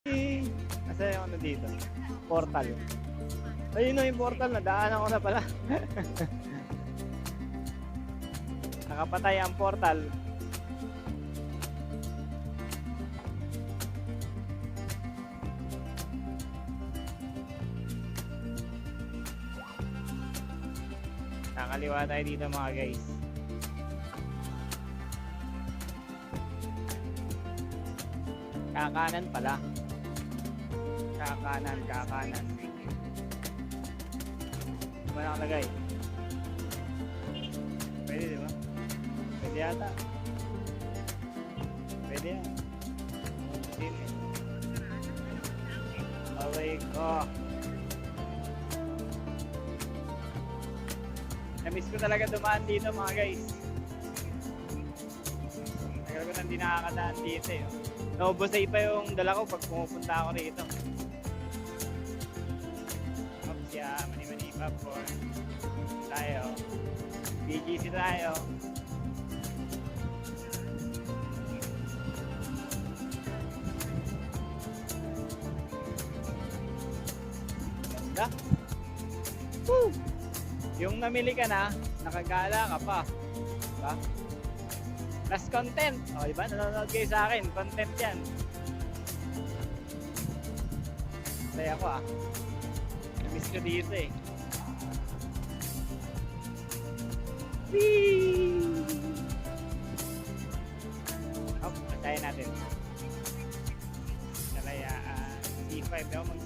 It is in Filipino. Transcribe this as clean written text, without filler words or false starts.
Nasa yung ano dito? Portal. Ayun na yung portal, nadaanan ko na pala. Nakapatay ang portal. Kakaliwa tayo dito mga guys. Kakanan pala. Kakanan. Ano ba nakalagay? Pwede diba? Pwede yata. Pwede yan. Sino? Okay. Oh. Namiss ko talaga dumaan dito mga guys. Tagal ko nang di nakakadaan dito eh. Naubosay pa yung dala ko pag pumupunta ako rito. Oops, yeah, mani-mani popcorn. Tayo. BGC tayo. Ganda. Woo! Yung namili ka na, nakagala ka pa. Diba? Plus content. O, diba? Nanonood kayo sa akin. Content yan. Saya ko ah. Namiss ko dito eh. Whee! Oh, patayin natin. Kalayaan. C5. Ako mag